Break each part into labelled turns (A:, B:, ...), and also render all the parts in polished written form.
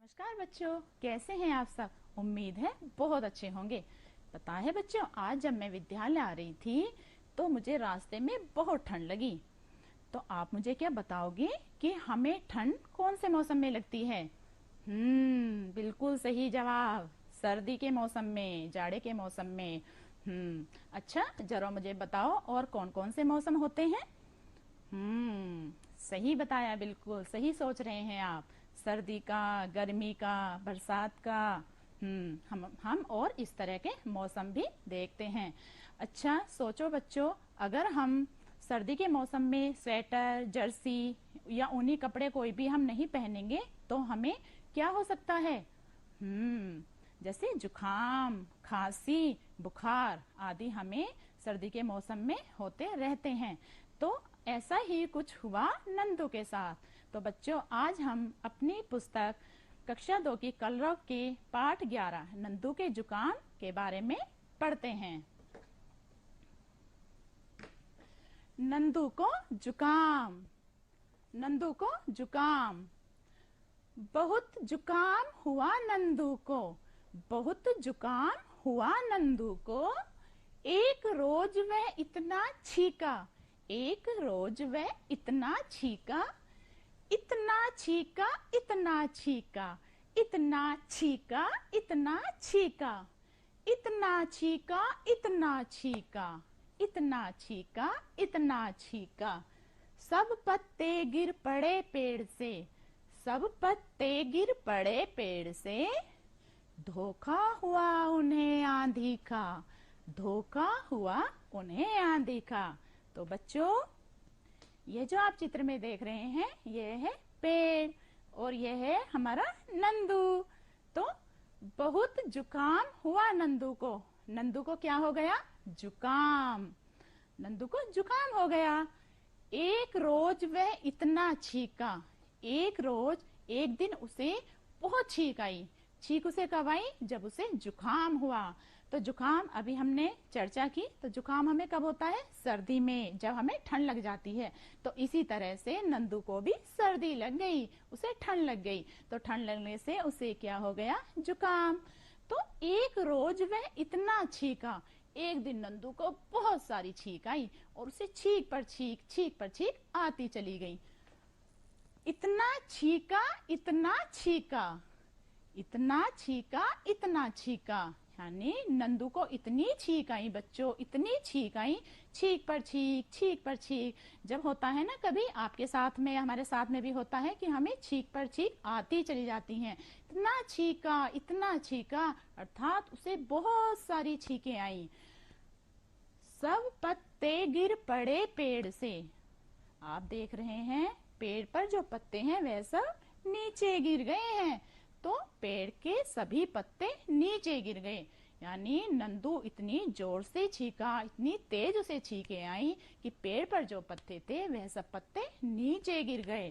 A: नमस्कार बच्चों, कैसे हैं आप सब। उम्मीद है बहुत अच्छे होंगे। पता है बच्चों, आज जब मैं विद्यालय आ रही थी तो मुझे रास्ते में बहुत ठंड लगी। तो आप मुझे क्या बताओगे कि हमें ठंड कौन से मौसम में लगती है। बिल्कुल सही जवाब, सर्दी के मौसम में, जाड़े के मौसम में। अच्छा, जरा मुझे बताओ और कौन कौन से मौसम होते हैं। हम्म सही बताया, बिल्कुल सही सोच रहे हैं आप। सर्दी का, गर्मी का, बरसात का। हम और इस तरह के मौसम भी देखते हैं। अच्छा सोचो बच्चों, अगर हम सर्दी के मौसम में स्वेटर, जर्सी या ऊनी कपड़े कोई भी हम नहीं पहनेंगे तो हमें क्या हो सकता है। जैसे जुखाम, खांसी, बुखार आदि हमें सर्दी के मौसम में होते रहते हैं। तो ऐसा ही कुछ हुआ नंदू के साथ। तो बच्चों, आज हम अपनी पुस्तक कक्षा 2 की कलरव के पाठ 11 नंदू के जुकाम के बारे में पढ़ते हैं। नंदू को जुकाम। नंदू को जुकाम। बहुत जुकाम हुआ नंदू को। बहुत जुकाम हुआ नंदू को। एक रोज वह इतना छीका। एक रोज वह इतना छीका। इतना छीका, इतना छीका। इतना छीका, इतना छीका। इतना छीका, इतना छीका। इतना छीका, इतना छीका। सब पत्ते गिर पड़े पेड़ से। सब पत्ते गिर पड़े पेड़ से। धोखा हुआ उन्हें आंधी का। धोखा हुआ उन्हें आंधी का। तो बच्चों, ये जो आप चित्र में देख रहे हैं ये है पेड़ और ये है हमारा नंदू। तो बहुत जुकाम हुआ नंदू को। नंदू को क्या हो गया? जुकाम। नंदू को जुकाम हो गया। एक रोज वह इतना छीका। एक रोज, एक दिन उसे बहुत छींक आई। छींक उसे कब आई? जब उसे जुकाम हुआ। तो जुकाम अभी हमने चर्चा की, तो जुकाम हमें कब होता है? सर्दी में, जब हमें ठंड लग जाती है। तो इसी तरह से नंदू को भी सर्दी लग गई, उसे ठंड लग गई। तो ठंड लगने से उसे क्या हो गया? जुकाम। तो एक रोज वह इतना छींका। एक दिन नंदू को बहुत सारी छींक आई और उसे छींक पर छींक आती चली गई। इतना छीका, इतना छीका। इतना छीका, इतना छीका। यानी नंदू को इतनी छींक आई बच्चों, इतनी छींक आई। छींक पर छींक। जब होता है ना, कभी आपके साथ में, हमारे साथ में भी होता है कि हमें छींक पर छींक आती चली जाती हैं। इतना छीका, इतना छीका, अर्थात उसे बहुत सारी छींकें आई। सब पत्ते गिर पड़े पेड़ से। आप देख रहे हैं पेड़ पर जो पत्ते हैं वह सब नीचे गिर गए हैं। तो पेड़ के सभी पत्ते नीचे गिर गए। यानी नंदू इतनी जोर से छींका, इतनी तेज उसे छींके आई कि पेड़ पर जो पत्ते थे वह सब पत्ते नीचे गिर गए।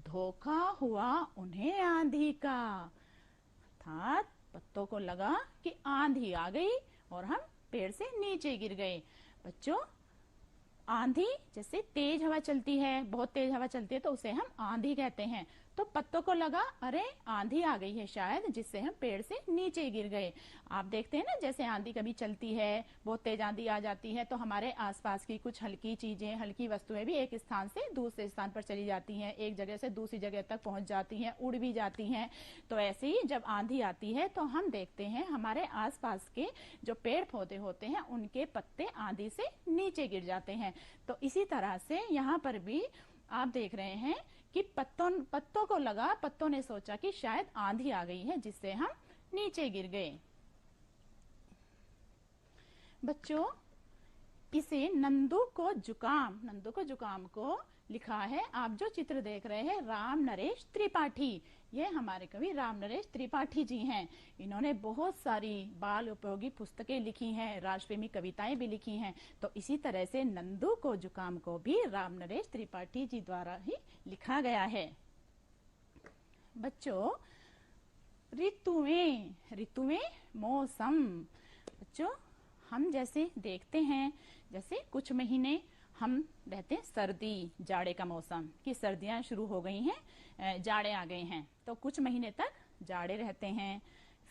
A: धोखा हुआ उन्हें आंधी का। अर्थात पत्तों को लगा कि आंधी आ गई और हम पेड़ से नीचे गिर गए। बच्चों, आंधी जैसे तेज हवा चलती है, बहुत तेज हवा चलती है तो उसे हम आंधी कहते हैं। तो पत्तों को लगा अरे आंधी आ गई है शायद, जिससे हम पेड़ से नीचे गिर गए। आप देखते हैं ना, जैसे आंधी कभी चलती है, बहुत तेज आंधी आ जाती है तो हमारे आसपास की कुछ हल्की चीजें, हल्की वस्तुएं भी एक स्थान से दूसरे स्थान पर चली जाती हैं, एक जगह से दूसरी जगह तक पहुंच जाती हैं, उड़ भी जाती हैं। तो ऐसे ही जब आंधी आती है तो हम देखते हैं हमारे आसपास के जो पेड़ पौधे होते हैं उनके पत्ते आंधी से नीचे गिर जाते हैं। तो इसी तरह से यहाँ पर भी आप देख रहे हैं कि पत्तों को लगा, पत्तों ने सोचा कि शायद आंधी आ गई है जिससे हम नीचे गिर गए। बच्चों, इसे नंदू को जुकाम को लिखा है, आप जो चित्र देख रहे हैं, राम नरेश त्रिपाठी। ये हमारे कवि राम नरेश त्रिपाठी जी हैं। इन्होंने बहुत सारी बाल उपयोगी पुस्तकें लिखी हैं, राष्ट्रप्रेमी कविताएं भी लिखी हैं। तो इसी तरह से नंदू को जुकाम को भी राम नरेश त्रिपाठी जी द्वारा ही लिखा गया है। बच्चों, ऋतुएं, मौसम। बच्चों, हम जैसे देखते हैं, जैसे कुछ महीने हम रहते हैं सर्दी, जाड़े का मौसम, कि सर्दियां शुरू हो गई हैं, जाड़े आ गए हैं। तो कुछ महीने तक जाड़े रहते हैं।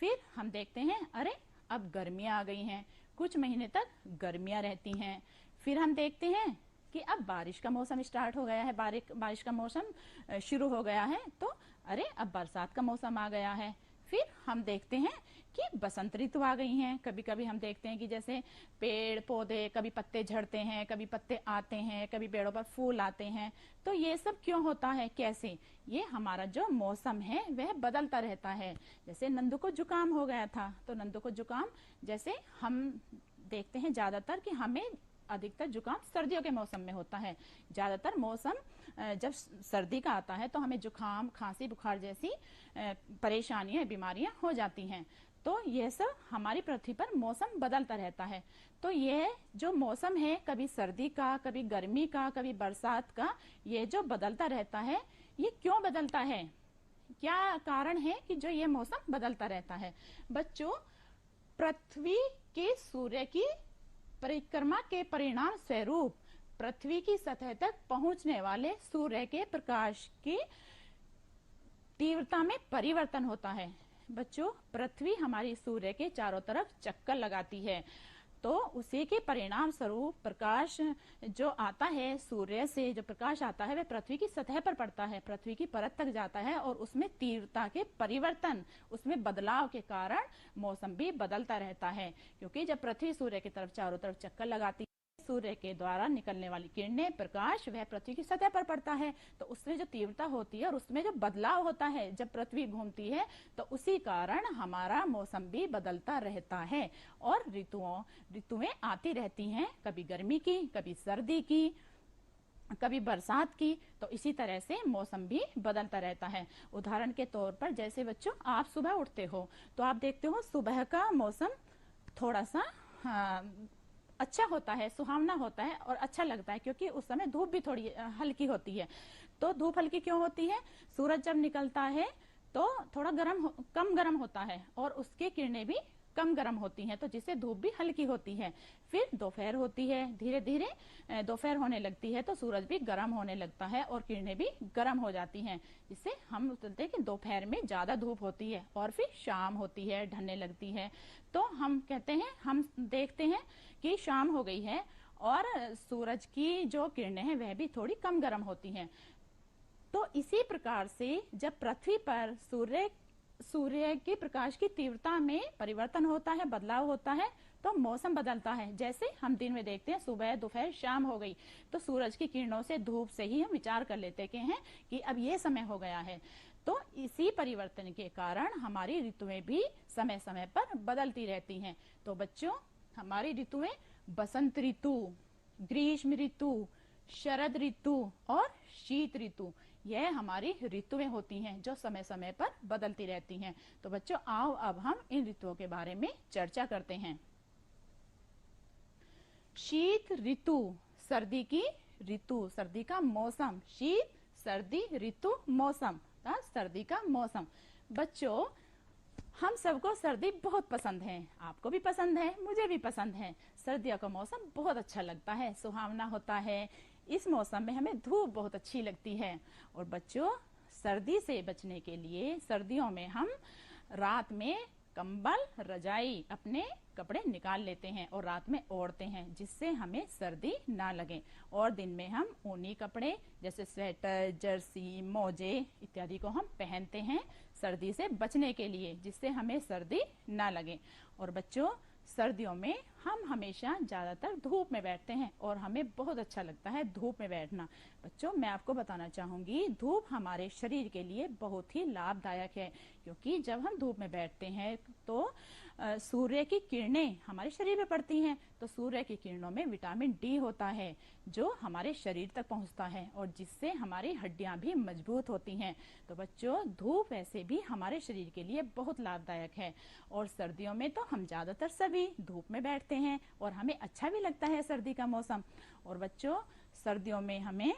A: फिर हम देखते हैं अरे अब गर्मियां आ गई हैं, कुछ महीने तक गर्मियां रहती हैं। फिर हम देखते हैं कि अब बारिश का मौसम स्टार्ट हो गया है, बारिश का मौसम शुरू हो गया है, तो अरे अब बरसात का मौसम आ गया है। फिर हम देखते हैं कि बसंत ऋतु आ गई हैं। कभी कभी हम देखते हैं कि जैसे पेड़ पौधे कभी पत्ते झड़ते हैं, कभी पत्ते आते हैं, कभी पेड़ों पर फूल आते हैं। तो ये सब क्यों होता है, कैसे? ये हमारा जो मौसम है वह बदलता रहता है। जैसे नंदू को जुकाम हो गया था, तो नंदू को जुकाम, जैसे हम देखते हैं ज्यादातर कि हमें अधिकतर जुकाम सर्दियों के मौसम में होता है। ज्यादातर मौसम जब सर्दी का आता है तो हमें जुकाम, खांसी, बुखार जैसी परेशानियां, बीमारियां हो जाती हैं। तो यह सब हमारी पृथ्वी पर मौसम बदलता रहता है। तो यह जो मौसम है, कभी सर्दी का, कभी गर्मी का, कभी बरसात का, ये जो बदलता रहता है, ये क्यों बदलता है? क्या कारण है कि जो ये मौसम बदलता रहता है? बच्चों, पृथ्वी के सूर्य की परिक्रमा के परिणाम स्वरूप पृथ्वी की सतह तक पहुंचने वाले सूर्य के प्रकाश की तीव्रता में परिवर्तन होता है। बच्चों, पृथ्वी हमारी सूर्य के चारों तरफ चक्कर लगाती है, तो उसी के परिणाम स्वरूप प्रकाश जो आता है, सूर्य से जो प्रकाश आता है वह पृथ्वी की सतह पर पड़ता है, पृथ्वी की परत तक जाता है, और उसमें तीव्रता के परिवर्तन, उसमें बदलाव के कारण मौसम भी बदलता रहता है। क्योंकि जब पृथ्वी सूर्य की तरफ चारों तरफ चक्कर लगाती है, सूर्य के द्वारा निकलने वाली किरणें, प्रकाश, वह पृथ्वी की सतह पर पड़ता है, तो उसमें जो तीव्रता होती है और उसमें जो बदलाव होता है जब पृथ्वी घूमती है, तो उसी कारण हमारा मौसम भी बदलता रहता है। और ऋतुएं आती रहती हैं, कभी गर्मी की, कभी सर्दी की, कभी बरसात की। तो इसी तरह से मौसम भी बदलता रहता है। उदाहरण के तौर पर, जैसे बच्चों आप सुबह उठते हो तो आप देखते हो सुबह का मौसम थोड़ा सा अच्छा होता है, सुहावना होता है और अच्छा लगता है, क्योंकि उस समय धूप भी थोड़ी हल्की होती है। तो धूप हल्की क्यों होती है? सूरज जब निकलता है तो थोड़ा कम गर्म होता है और उसकी किरणें भी कम गर्म होती हैं, तो जिससे धूप भी हल्की होती है। फिर दोपहर होती है, धीरे धीरे दोपहर होने लगती है तो सूरज भी गर्म होने लगता है और किरणें भी गर्म हो जाती हैं, जिससे हम बोलते हैं कि दोपहर में ज्यादा धूप होती है। और फिर शाम होती है, ढलने लगती है, तो हम कहते हैं, हम देखते हैं कि शाम हो गई है और सूरज की जो किरणें हैं वह भी थोड़ी कम गर्म होती हैं। तो इसी प्रकार से जब पृथ्वी पर सूर्य के प्रकाश की तीव्रता में परिवर्तन होता है, बदलाव होता है, तो मौसम बदलता है। जैसे हम दिन में देखते हैं सुबह, दोपहर, शाम हो गई, तो सूरज की किरणों से, धूप से ही हम विचार कर लेते हैं कि अब ये समय हो गया है। तो इसी परिवर्तन के कारण हमारी ऋतुएं भी समय समय पर बदलती रहती हैं। तो बच्चों, हमारी ऋतुएं बसंत ऋतु, ग्रीष्म ऋतु, शरद ऋतु और शीत ऋतु, यह हमारी ऋतुएं होती हैं जो समय समय पर बदलती रहती हैं। तो बच्चों, आओ अब हम इन ऋतुओं के बारे में चर्चा करते हैं। शीत ऋतु, सर्दी की ऋतु, सर्दी का मौसम। शीत, सर्दी, ऋतु, मौसम, सर्दी का मौसम। बच्चों, हम सबको सर्दी बहुत पसंद है, आपको भी पसंद है, मुझे भी पसंद है। सर्दियों का मौसम बहुत अच्छा लगता है, सुहावना होता है। इस मौसम में हमें धूप बहुत अच्छी लगती है। और बच्चों, सर्दी से बचने के लिए सर्दियों में हम रात में कंबल, रजाई, अपने कपड़े निकाल लेते हैं और रात में ओढ़ते हैं, जिससे हमें सर्दी ना लगे। और दिन में हम ऊनी कपड़े जैसे स्वेटर, जर्सी, मोजे इत्यादि को हम पहनते हैं सर्दी से बचने के लिए, जिससे हमें सर्दी ना लगे। और बच्चों, सर्दियों में हम हमेशा ज्यादातर धूप में बैठते हैं और हमें बहुत अच्छा लगता है धूप में बैठना। बच्चों, मैं आपको बताना चाहूंगी, धूप हमारे शरीर के लिए बहुत ही लाभदायक है, क्योंकि जब हम धूप में बैठते हैं तो सूर्य की किरणें हमारे शरीर में पड़ती हैं, तो सूर्य की किरणों में विटामिन डी होता है जो हमारे शरीर तक पहुंचता है और जिससे हमारी हड्डियां भी मजबूत होती हैं। तो बच्चों, धूप वैसे भी हमारे शरीर के लिए बहुत लाभदायक है। और सर्दियों में तो हम ज्यादातर सभी धूप में बैठते हैं और हमें अच्छा भी लगता है सर्दी का मौसम। और बच्चों, सर्दियों में हमें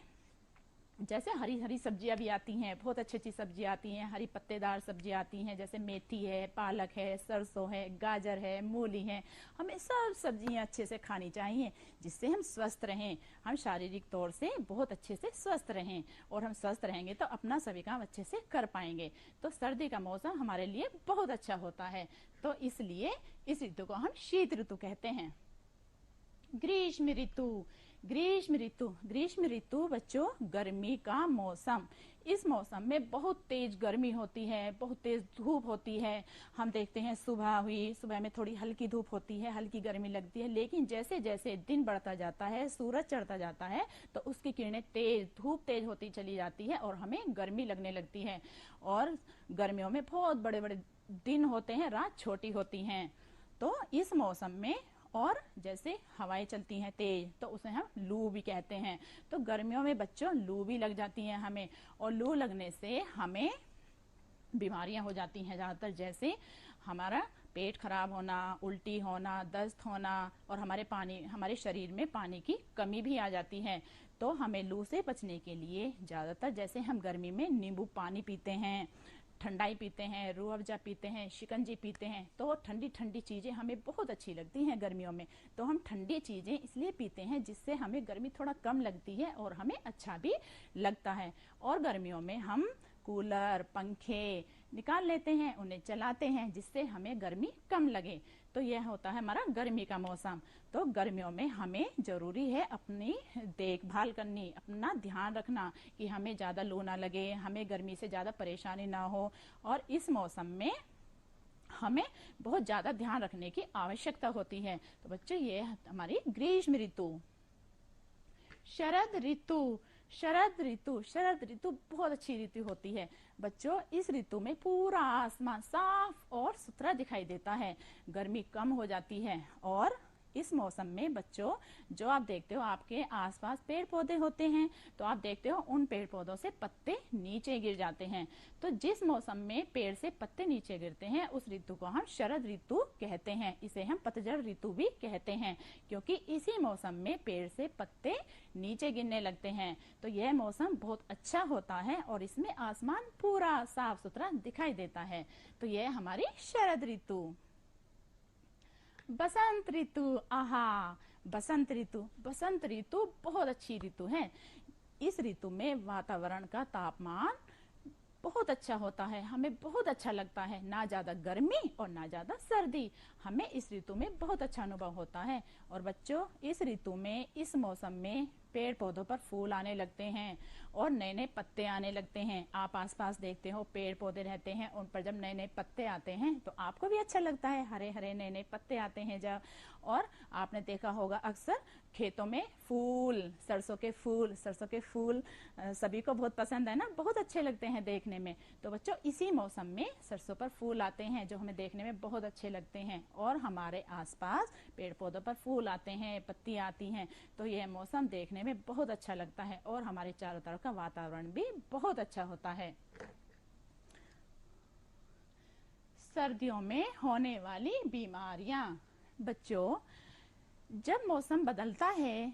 A: जैसे हरी हरी सब्जियां भी आती हैं, बहुत अच्छी अच्छी सब्जियां आती हैं, हरी पत्तेदार सब्जियां आती हैं, जैसे मेथी है, पालक है, सरसों है, गाजर है, मूली है। हमें सब सब्जियां अच्छे से खानी चाहिए, जिससे हम स्वस्थ रहें, हम शारीरिक तौर से बहुत अच्छे से स्वस्थ रहें। और हम स्वस्थ रहेंगे तो अपना सभी काम अच्छे से कर पाएंगे। तो सर्दी का मौसम हमारे लिए बहुत अच्छा होता है, तो इसलिए इस ऋतु को हम शीत ऋतु कहते हैं। ग्रीष्म ऋतु, ग्रीष्म ऋतु, ग्रीष्म ऋतु बच्चों गर्मी का मौसम। इस मौसम में बहुत तेज गर्मी होती है, बहुत तेज धूप होती है। हम देखते हैं सुबह हुई, सुबह में थोड़ी हल्की धूप होती है, हल्की गर्मी लगती है, लेकिन जैसे जैसे दिन बढ़ता जाता है, सूरज चढ़ता जाता है, तो उसकी किरणें तेज, धूप तेज होती चली जाती है और हमें गर्मी लगने लगती है। और गर्मियों में बहुत बड़े बड़े दिन होते हैं, रात छोटी होती हैं। तो इस मौसम में और जैसे हवाएं चलती हैं तेज, तो उसे हम लू भी कहते हैं। तो गर्मियों में बच्चों लू भी लग जाती है हमें, और लू लगने से हमें बीमारियां हो जाती हैं ज्यादातर, जैसे हमारा पेट खराब होना, उल्टी होना, दस्त होना, और हमारे शरीर में पानी की कमी भी आ जाती है। तो हमें लू से बचने के लिए ज्यादातर, जैसे हम गर्मी में नींबू पानी पीते हैं, ठंडाई पीते हैं, रूह अफ़ज़ा पीते हैं, शिकंजी पीते हैं, तो ठंडी ठंडी चीज़ें हमें बहुत अच्छी लगती हैं गर्मियों में। तो हम ठंडी चीज़ें इसलिए पीते हैं जिससे हमें गर्मी थोड़ा कम लगती है और हमें अच्छा भी लगता है। और गर्मियों में हम कूलर, पंखे निकाल लेते हैं, उन्हें चलाते हैं, जिससे हमें गर्मी कम लगे। तो यह होता है हमारा गर्मी का मौसम। तो गर्मियों में हमें जरूरी है अपनी देखभाल करनी, अपना ध्यान रखना कि हमें ज्यादा लू ना लगे, हमें गर्मी से ज्यादा परेशानी ना हो। और इस मौसम में हमें बहुत ज्यादा ध्यान रखने की आवश्यकता होती है। तो बच्चों ये हमारी ग्रीष्म ऋतु। शरद ऋतु, शरद ऋतु, शरद ऋतु बहुत अच्छी ऋतु होती है बच्चों। इस ऋतु में पूरा आसमान साफ और सुथरा दिखाई देता है, गर्मी कम हो जाती है। और इस मौसम में बच्चों जो आप देखते हो आपके आसपास पेड़ पौधे होते हैं, तो आप देखते हो उन पेड़ पौधों से पत्ते नीचे गिर जाते हैं। तो जिस मौसम में पेड़ से पत्ते नीचे गिरते हैं उस ऋतु को हम शरद ऋतु कहते हैं। इसे हम पतझड़ ऋतु भी कहते हैं, क्योंकि इसी मौसम में पेड़ से पत्ते नीचे गिरने लगते हैं। तो यह मौसम बहुत अच्छा होता है और इसमें आसमान पूरा साफ सुथरा दिखाई देता है। तो यह हमारी शरद ऋतु। बसंत ऋतु, आहा, बसंत ऋतु, बसंत ऋतु बहुत अच्छी ऋतु है। इस ऋतु में वातावरण का तापमान बहुत अच्छा होता है, हमें बहुत अच्छा लगता है, ना ज्यादा गर्मी और ना ज्यादा सर्दी। हमें इस ऋतु में बहुत अच्छा अनुभव होता है। और बच्चों इस ऋतु में, इस मौसम में पेड़ पौधों पर फूल आने लगते हैं और नए नए पत्ते आने लगते हैं। आप आसपास देखते हो पेड़ पौधे रहते हैं, उन पर जब नए नए पत्ते आते हैं तो आपको भी अच्छा लगता है, हरे हरे नए नए पत्ते आते हैं जब। और आपने देखा होगा अक्सर खेतों में फूल, सरसों के फूल, सरसों के फूल सभी को बहुत पसंद है ना, बहुत अच्छे लगते हैं देखने में। तो बच्चों इसी मौसम में सरसों पर फूल आते हैं जो हमें देखने में बहुत अच्छे लगते हैं, और हमारे आसपास पेड़ पौधों पर फूल आते हैं, पत्ती आती हैं। तो यह मौसम देखने में बहुत अच्छा लगता है और हमारे चारों तरफ का वातावरण भी बहुत अच्छा होता है। सर्दियों में होने वाली बीमारियां। बच्चों जब मौसम बदलता है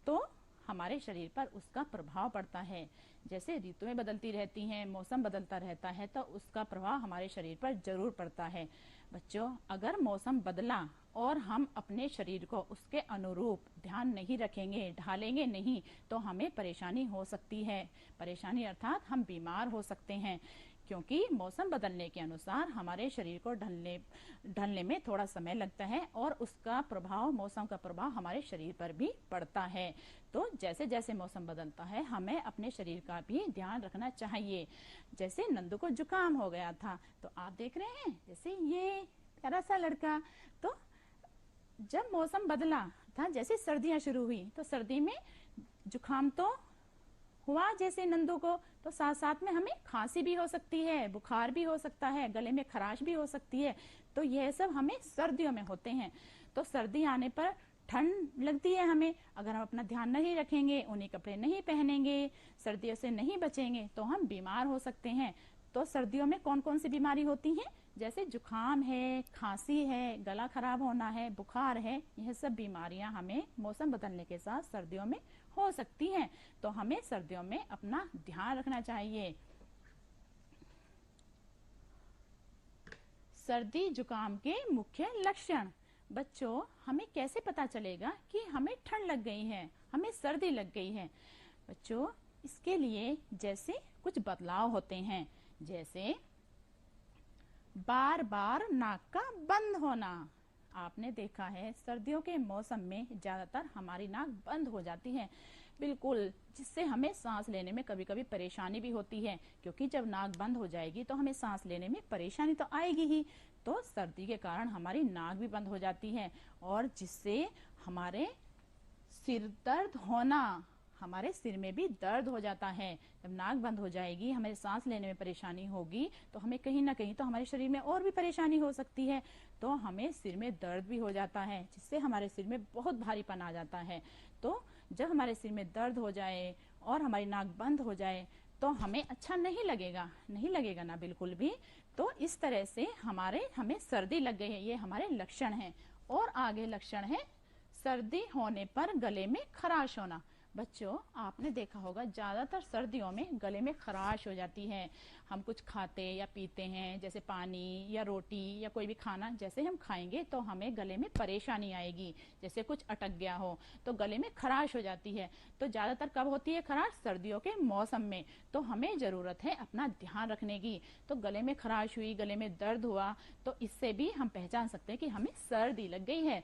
A: तो हमारे शरीर पर उसका प्रभाव पड़ता है। जैसे ऋतुएं बदलती रहती हैं, मौसम बदलता रहता है, तो उसका प्रभाव हमारे शरीर पर जरूर पड़ता है। बच्चों अगर मौसम बदला और हम अपने शरीर को उसके अनुरूप ध्यान नहीं रखेंगे, ढालेंगे नहीं, तो हमें परेशानी हो सकती है। परेशानी अर्थात हम बीमार हो सकते हैं, क्योंकि मौसम बदलने के अनुसार हमारे शरीर को ढलने में थोड़ा समय लगता है और उसका प्रभाव, मौसम का प्रभाव हमारे शरीर पर भी पड़ता है। तो जैसे जैसे मौसम बदलता है हमें अपने शरीर का भी ध्यान रखना चाहिए। जैसे नंदू को जुकाम हो गया था, तो आप देख रहे हैं जैसे ये प्यारा सा लड़का, तो जब मौसम बदला था, जैसे सर्दियां शुरू हुई, तो सर्दी में जुकाम तो हुआ जैसे नंदू को, तो साथ साथ में हमें खांसी भी हो सकती है, बुखार भी हो सकता है, गले में खराश भी हो सकती है। तो यह सब हमें सर्दियों में होते हैं। तो सर्दी आने पर ठंड लगती है हमें, अगर हम अपना ध्यान नहीं रखेंगे, ऊनी कपड़े नहीं पहनेंगे, सर्दियों से नहीं बचेंगे, तो हम बीमार हो सकते हैं। तो सर्दियों में कौन कौन सी बीमारी होती हैं? जैसे जुकाम है, खांसी है, गला खराब होना है, बुखार है, यह सब बीमारियां हमें मौसम बदलने के साथ सर्दियों में हो सकती हैं। तो हमें सर्दियों में अपना ध्यान रखना चाहिए। सर्दी जुकाम के मुख्य लक्षण। बच्चों, हमें कैसे पता चलेगा कि हमें ठंड लग गई है, हमें सर्दी लग गई है? बच्चों, इसके लिए जैसे कुछ बदलाव होते हैं, जैसे बार बार नाक का बंद होना। आपने देखा है सर्दियों के मौसम में ज्यादातर हमारी नाक बंद हो जाती है, बिल्कुल, जिससे हमें सांस लेने में कभी कभी परेशानी भी होती है, क्योंकि जब नाक बंद हो जाएगी तो हमें सांस लेने में परेशानी तो आएगी ही। तो सर्दी के कारण हमारी नाक भी बंद हो जाती है, और जिससे हमारे सिर दर्द होना, हमारे सिर में भी दर्द हो जाता है। जब नाक बंद हो जाएगी, हमें सांस लेने में परेशानी होगी, तो हमें कहीं ना कहीं तो हमारे शरीर में और भी परेशानी हो सकती है। तो हमें सिर में दर्द भी हो जाता है, जिससे हमारे सिर में बहुत भारीपन आ जाता है। तो जब हमारे सिर में दर्द हो जाए और हमारी नाक बंद हो जाए तो हमें अच्छा नहीं लगेगा, नहीं लगेगा ना, बिल्कुल भी। तो इस तरह से हमें सर्दी लग गई है, ये हमारे लक्षण हैं। और आगे लक्षण है सर्दी होने पर गले में खराश होना। बच्चों, आपने देखा होगा ज्यादातर सर्दियों में गले में खराश हो जाती है। हम कुछ खाते या पीते हैं, जैसे पानी या रोटी या कोई भी खाना जैसे हम खाएंगे तो हमें गले में परेशानी आएगी, जैसे कुछ अटक गया हो तो गले में खराश हो जाती है। तो ज्यादातर कब होती है खराश? सर्दियों के मौसम में। तो हमें जरूरत है अपना ध्यान रखने की। तो गले में खराश हुई, गले में दर्द हुआ, तो इससे भी हम पहचान सकते हैं कि हमें सर्दी लग गई है।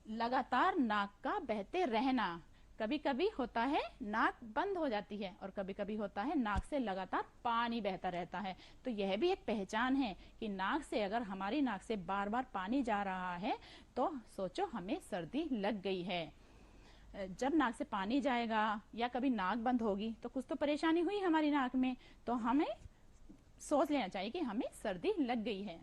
A: लगातार नाक का बहते रहना। कभी कभी होता है नाक बंद हो जाती है और कभी कभी होता है नाक से लगातार पानी बहता रहता है। तो यह भी एक पहचान है कि नाक से, अगर हमारी नाक से बार बार पानी जा रहा है तो सोचो हमें सर्दी लग गई है। जब नाक से पानी जाएगा या कभी नाक बंद होगी तो कुछ तो परेशानी हुई हमारी नाक में, तो हमें सोच लेना चाहिए कि हमें सर्दी लग गई है।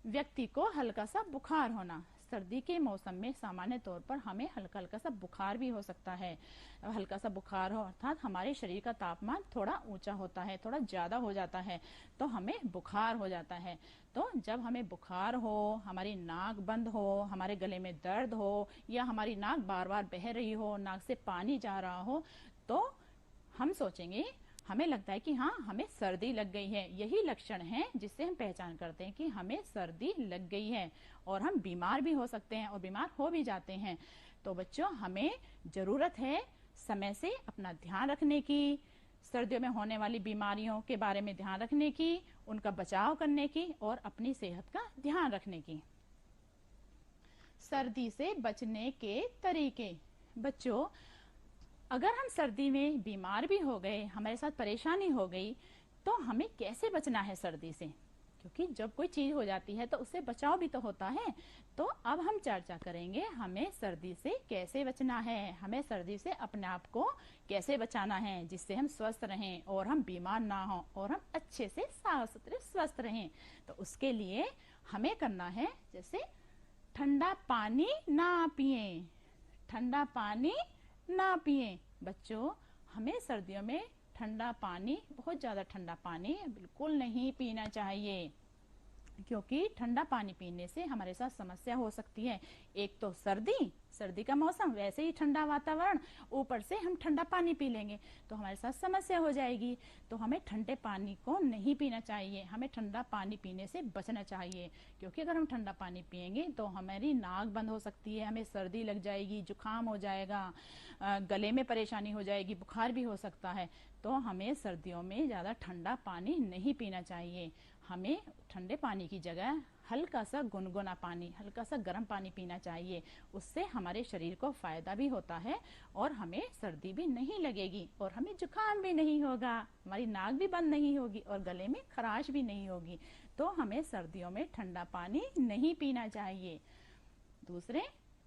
A: व्यक्ति को हल्का सा बुखार होना। सर्दी के मौसम में सामान्य तौर पर हमें हल्का हल्का सा बुखार भी हो सकता है। हल्का सा बुखार हो अर्थात हमारे शरीर का तापमान थोड़ा ऊंचा होता है, थोड़ा ज्यादा हो जाता है, तो हमें बुखार हो जाता है। तो जब हमें बुखार हो, हमारी नाक बंद हो, हमारे गले में दर्द हो या हमारी नाक बार बार बह रही हो, नाक से पानी जा रहा हो, तो हम सोचेंगे, हमें लगता है कि हाँ हमें सर्दी लग गई है। यही लक्षण है जिससे हम पहचान करते हैं कि हमें सर्दी लग गई है, और हम बीमार भी हो सकते हैं और बीमार हो भी जाते हैं। तो बच्चों, हमें जरूरत है समय से अपना ध्यान रखने की, सर्दियों में होने वाली बीमारियों के बारे में ध्यान रखने की, उनका बचाव करने की और अपनी सेहत का ध्यान रखने की। सर्दी से बचने के तरीके। बच्चों, अगर हम सर्दी में बीमार भी हो गए, हमारे साथ परेशानी हो गई, तो हमें कैसे बचना है सर्दी से? क्योंकि जब कोई चीज हो जाती है तो उससे बचाव भी तो होता है। तो अब हम चर्चा करेंगे हमें सर्दी से कैसे बचना है, हमें सर्दी से अपने आप को कैसे बचाना है, जिससे हम स्वस्थ रहें और हम बीमार ना हो और हम अच्छे से साफ सुथरे स्वस्थ रहें। तो उसके लिए हमें करना है, जैसे ठंडा पानी ना पिए, ठंडा पानी ना पिए। बच्चों, हमें सर्दियों में ठंडा पानी, बहुत ज्यादा ठंडा पानी बिल्कुल नहीं पीना चाहिए, क्योंकि ठंडा पानी पीने से हमारे साथ समस्या हो सकती है। एक तो सर्दी का मौसम, वैसे ही ठंडा वातावरण, ऊपर से हम ठंडा पानी पी लेंगे तो हमारे साथ समस्या हो जाएगी। तो हमें ठंडे पानी को नहीं पीना चाहिए, हमें ठंडा पानी पीने से बचना चाहिए, क्योंकि अगर हम ठंडा पानी पिएंगे तो हमारी नाक बंद हो सकती है, हमें सर्दी लग जाएगी, जुकाम हो जाएगा, गले में परेशानी हो जाएगी, बुखार भी हो सकता है। तो हमें सर्दियों में ज्यादा ठंडा पानी नहीं पीना चाहिए। हमें ठंडे पानी की जगह हल्का सा गुनगुना पानी, हल्का सा गर्म पानी पीना चाहिए। उससे हमारे शरीर को फायदा भी होता है और हमें सर्दी भी नहीं लगेगी और हमें जुकाम भी नहीं होगा, हमारी नाक भी बंद नहीं होगी और गले में खराश भी नहीं होगी। तो हमें सर्दियों में ठंडा पानी नहीं पीना चाहिए। दूसरे,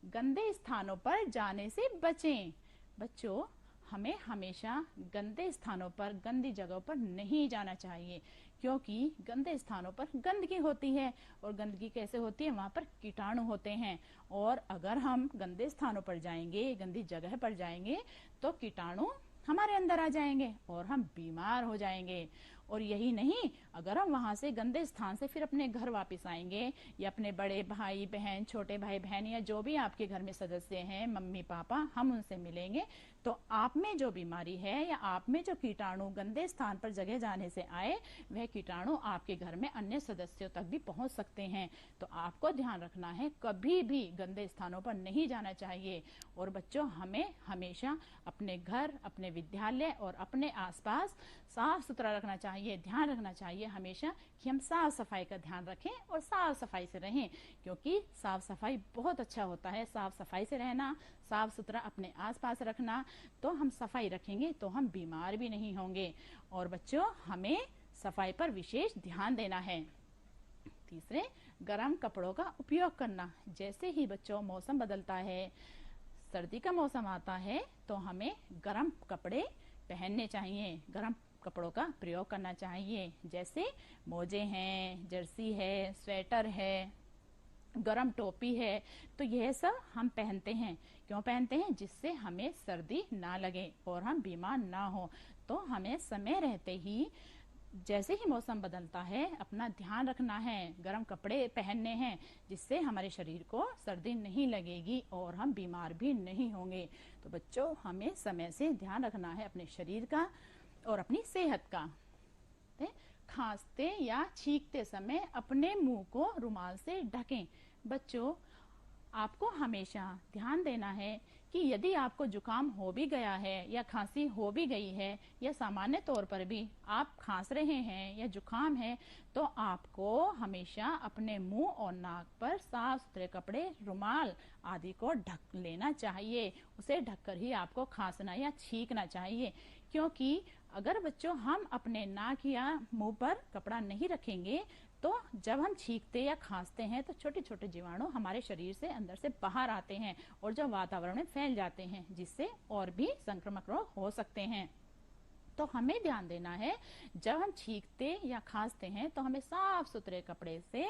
A: गंदे स्थानों पर जाने से बचें। बच्चों, हमें हमेशा गंदे स्थानों पर, गंदी जगहों पर नहीं जाना चाहिए, क्योंकि गंदे स्थानों पर गंदगी होती है और गंदगी कैसे होती है? वहां पर कीटाणु होते हैं, और अगर हम गंदे स्थानों पर जाएंगे, गंदी जगह पर जाएंगे, तो कीटाणु हमारे अंदर आ जाएंगे और हम बीमार हो जाएंगे। और यही नहीं, अगर हम वहां से गंदे स्थान से फिर अपने घर वापस आएंगे या अपने बड़े भाई बहन, छोटे भाई बहन या जो भी आपके घर में सदस्य हैं, मम्मी पापा, हम उनसे मिलेंगे तो आप में जो बीमारी है या आप में जो कीटाणु गंदे स्थान पर जगह जाने से आए, वह कीटाणु आपके घर में अन्य सदस्यों तक भी पहुंच सकते हैं। तो आपको ध्यान रखना है, कभी भी गंदे स्थानों पर नहीं जाना चाहिए। और बच्चों, हमें हमेशा अपने घर, अपने विद्यालय और अपने आसपास साफ सुथरा रखना चाहिए। ध्यान रखना चाहिए हमेशा कि हम साफ सफाई का ध्यान रखें और साफ सफाई से रहें, क्योंकि साफ सफाई बहुत अच्छा होता है। साफ सफाई से रहना, साफ सुथरा अपने आसपास रखना, तो हम सफाई रखेंगे तो हम बीमार भी नहीं होंगे। और बच्चों, हमें सफाई पर विशेष ध्यान देना है। तीसरे, गर्म कपड़ों का उपयोग करना। जैसे ही बच्चों मौसम बदलता है, सर्दी का मौसम आता है, तो हमें गर्म कपड़े पहनने चाहिए, गर्म कपड़ों का प्रयोग करना चाहिए। जैसे मोजे हैं, जर्सी है, स्वेटर है, गरम टोपी है, तो यह सब हम पहनते हैं। क्यों पहनते हैं? जिससे हमें सर्दी ना लगे और हम बीमार ना हो। तो हमें समय रहते ही, जैसे ही मौसम बदलता है, अपना ध्यान रखना है, गर्म कपड़े पहनने हैं, जिससे हमारे शरीर को सर्दी नहीं लगेगी और हम बीमार भी नहीं होंगे। तो बच्चों, हमें समय से ध्यान रखना है अपने शरीर का और अपनी सेहत का। खांसते या छींकते समय अपने मुंह को रुमाल से ढकें। बच्चों, आपको हमेशा ध्यान देना है कि यदि आपको जुकाम हो भी गया है या खांसी हो भी गई है या सामान्य तौर पर भी आप खांस रहे हैं या जुकाम है, तो आपको हमेशा अपने मुंह और नाक पर साफ सुथरे कपड़े, रुमाल आदि को ढक लेना चाहिए। उसे ढककर ही आपको खांसना या छींकना चाहिए, क्योंकि अगर बच्चों हम अपने नाक या मुंह पर कपड़ा नहीं रखेंगे तो जब हम छींकते या खांसते हैं तो छोटे छोटे जीवाणु हमारे शरीर से अंदर से बाहर आते हैं और जो वातावरण में फैल जाते हैं, जिससे और भी संक्रामक रोग हो सकते हैं। तो हमें ध्यान देना है, जब हम छींकते या खांसते हैं तो हमें साफ सुथरे कपड़े से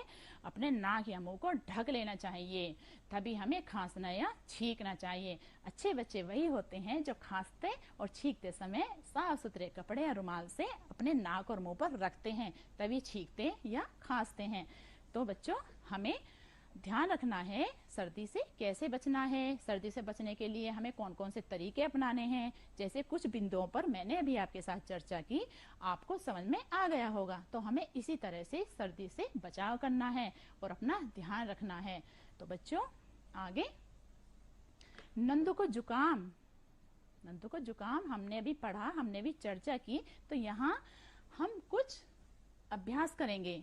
A: अपने नाक या मुंह को ढक लेना चाहिए, तभी हमें खांसना या छींकना चाहिए। अच्छे बच्चे वही होते हैं जो खांसते और छींकते समय साफ सुथरे कपड़े या रुमाल से अपने नाक और मुंह पर रखते हैं, तभी छींकते या खांसते हैं। तो बच्चों, हमें ध्यान रखना है सर्दी से कैसे बचना है। सर्दी से बचने के लिए हमें कौन कौन से तरीके अपनाने हैं, जैसे कुछ बिंदुओं पर मैंने अभी आपके साथ चर्चा की, आपको समझ में आ गया होगा। तो हमें इसी तरह से सर्दी से बचाव करना है और अपना ध्यान रखना है। तो बच्चों, आगे नंदू को जुकाम हमने अभी पढ़ा, हमने भी चर्चा की। तो यहाँ हम कुछ अभ्यास करेंगे।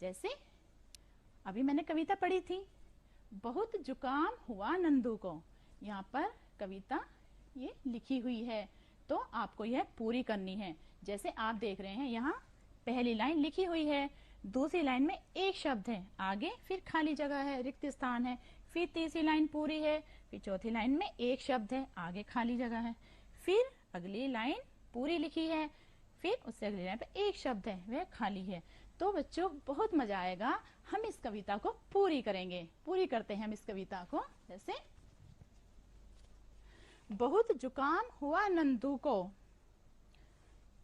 A: जैसे अभी मैंने कविता पढ़ी थी, बहुत जुकाम हुआ नंदू को। यहाँ पर कविता ये लिखी हुई है, तो आपको यह पूरी करनी है। जैसे आप देख रहे हैं, यहाँ पहली लाइन लिखी हुई है, दूसरी लाइन में एक शब्द है, आगे फिर खाली जगह है, रिक्त स्थान है, फिर तीसरी लाइन पूरी है, फिर चौथी लाइन में एक शब्द है, आगे खाली जगह है, फिर अगली लाइन पूरी लिखी है, फिर उससे अगली लाइन पे एक शब्द है, वह खाली है। तो बच्चों, बहुत मजा आएगा। हम इस कविता को पूरी करेंगे। पूरी करते हैं हम इस कविता को। जैसे, बहुत जुकाम हुआ नंदू को,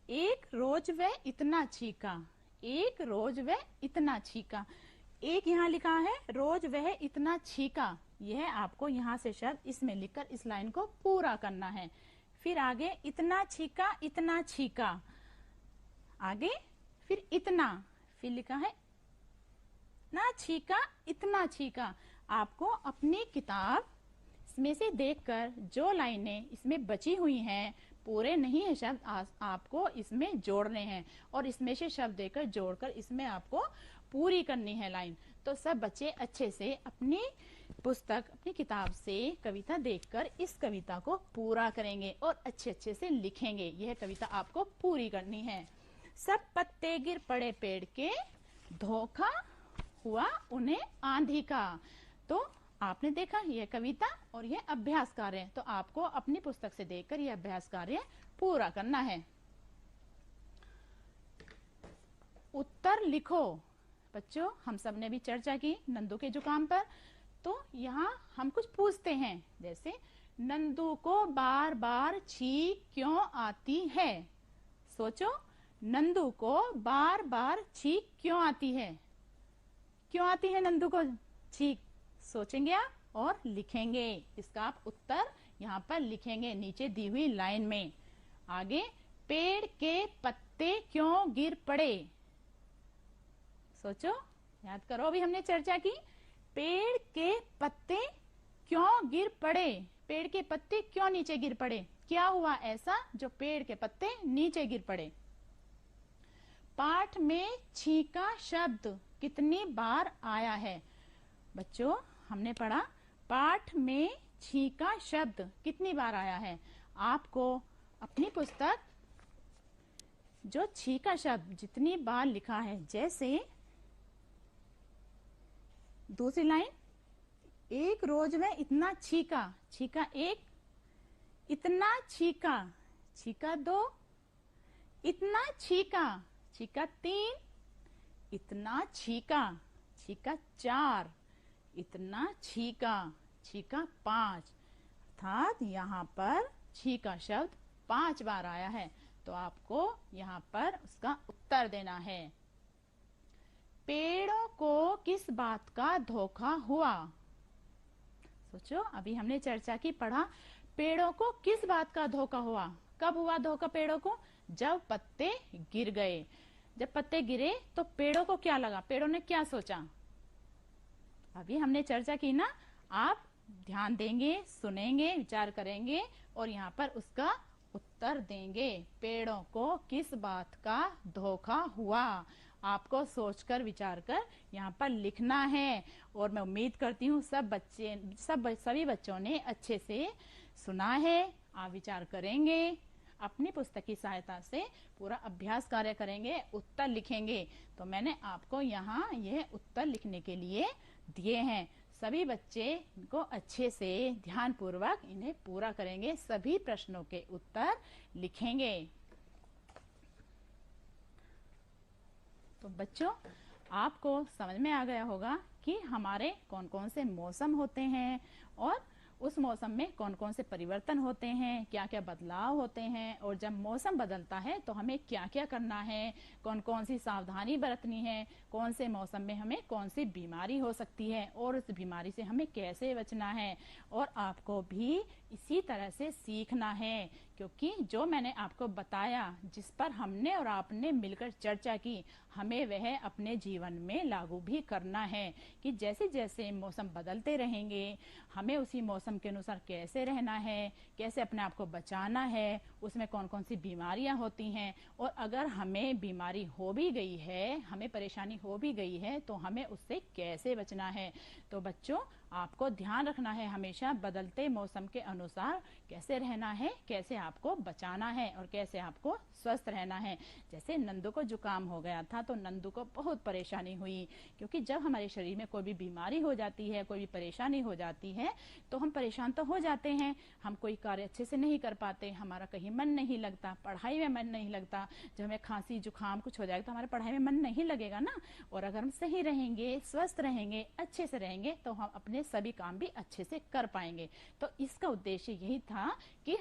A: एक रोज वह इतना छींका, एक रोज वह इतना छींका। एक यहाँ लिखा है रोज वह इतना छींका, यह आपको यहाँ से शब्द इसमें लिखकर इस लाइन को पूरा करना है। फिर आगे इतना छींका, इतना छींका, आगे फिर इतना, फिर लिखा है ना छींका, इतना छींका। आपको अपनी किताब इसमें से देखकर जो लाइनें इसमें बची हुई हैं, पूरे नहीं है शब्द, आपको इसमें जोड़ने हैं और इसमें से शब्द देकर जोड़कर इसमें आपको पूरी करनी है लाइन। तो सब बच्चे अच्छे से अपनी पुस्तक, अपनी किताब से कविता देखकर इस कविता को पूरा करेंगे और अच्छे अच्छे से लिखेंगे। यह कविता आपको पूरी करनी है। सब पत्ते गिर पड़े पेड़ के, धोखा हुआ उन्हें आंधी का। तो आपने देखा यह कविता और यह अभ्यास कार्य, तो आपको अपनी पुस्तक से देखकर यह अभ्यास कार्य पूरा करना है। उत्तर लिखो। बच्चों, हम सब ने भी चर्चा की नंदू के जुकाम पर, तो यहाँ हम कुछ पूछते हैं। जैसे, नंदू को बार बार छींक क्यों आती है? सोचो, नंदू को बार बार छींक क्यों आती है? क्यों आती है नंदू को छींक? सोचेंगे आप और लिखेंगे। इसका आप उत्तर यहाँ पर लिखेंगे नीचे दी हुई लाइन में। आगे, पेड़ के पत्ते क्यों गिर पड़े? सोचो, याद करो। अभी हमने चर्चा की, पेड़ के पत्ते क्यों गिर पड़े? पेड़ के पत्ते क्यों नीचे गिर पड़े? क्या हुआ ऐसा जो पेड़ के पत्ते नीचे गिर पड़े? पाठ में छींका शब्द कितनी बार आया है? बच्चों, हमने पढ़ा पाठ में छींका शब्द कितनी बार आया है। आपको अपनी पुस्तक जो छींका शब्द जितनी बार लिखा है, जैसे दूसरी लाइन, एक रोज में इतना छींका, छींका एक, इतना छींका, छींका दो, इतना छींका, छींका तीन, इतना छींका, छींका चार, इतना छींका, छींका पांच। अर्थात यहाँ पर छींका शब्द 5 बार आया है। तो आपको यहाँ पर उसका उत्तर देना है। पेड़ों को किस बात का धोखा हुआ? सोचो, अभी हमने चर्चा की, पढ़ा पेड़ों को किस बात का धोखा हुआ। कब हुआ धोखा पेड़ों को? जब पत्ते गिर गए। जब पत्ते गिरे तो पेड़ों को क्या लगा? पेड़ों ने क्या सोचा? अभी हमने चर्चा की ना। आप ध्यान देंगे, सुनेंगे, विचार करेंगे और यहाँ पर उसका उत्तर देंगे। पेड़ों को किस बात का धोखा हुआ? आपको सोचकर विचार कर यहाँ पर लिखना है। और मैं उम्मीद करती हूँ सभी बच्चों ने अच्छे से सुना है। आप विचार करेंगे, अपनी पुस्तक की सहायता से पूरा अभ्यास कार्य करेंगे, उत्तर लिखेंगे। तो मैंने आपको यहाँ यह उत्तर लिखने के लिए दिए हैं। सभी बच्चे इनको अच्छे से ध्यान पूर्वक इन्हें पूरा करेंगे, सभी प्रश्नों के उत्तर लिखेंगे। तो बच्चों, आपको समझ में आ गया होगा कि हमारे कौन कौन से मौसम होते हैं और उस मौसम में कौन कौन से परिवर्तन होते हैं, क्या क्या बदलाव होते हैं, और जब मौसम बदलता है तो हमें क्या क्या करना है, कौन कौन सी सावधानी बरतनी है, कौन से मौसम में हमें कौन सी बीमारी हो सकती है और उस बीमारी से हमें कैसे बचना है। और आपको भी इसी तरह से सीखना है, क्योंकि जो मैंने आपको बताया, जिस पर हमने और आपने मिलकर चर्चा की, हमें वह अपने जीवन में लागू भी करना है कि जैसे जैसे मौसम बदलते रहेंगे, हमें उसी मौसम के अनुसार कैसे रहना है, कैसे अपने आप को बचाना है, उसमें कौन कौन सी बीमारियां होती हैं, और अगर हमें बीमारी हो भी गई है, हमें परेशानी हो भी गई है, तो हमें उससे कैसे बचना है। तो बच्चों, आपको ध्यान रखना है हमेशा बदलते मौसम के अनुसार कैसे रहना है, कैसे आपको बचाना है और कैसे आपको स्वस्थ रहना है। जैसे नंदू को जुकाम हो गया था तो नंदू को बहुत परेशानी हुई, क्योंकि जब हमारे शरीर में कोई भी बीमारी हो जाती है, कोई भी परेशानी हो जाती है, तो हम परेशान तो हो जाते हैं। हम कोई कार्य अच्छे से नहीं कर पाते, हमारा कहीं मन नहीं लगता, पढ़ाई में मन नहीं लगता। जब हमें खांसी जुकाम कुछ हो जाएगा तो हमारे पढ़ाई में मन नहीं लगेगा ना। और अगर हम सही रहेंगे, स्वस्थ रहेंगे, अच्छे से रहेंगे, तो हम अपने सभी काम भी अच्छे से कर पाएंगे। तो इसका उद्देश्य यही था कि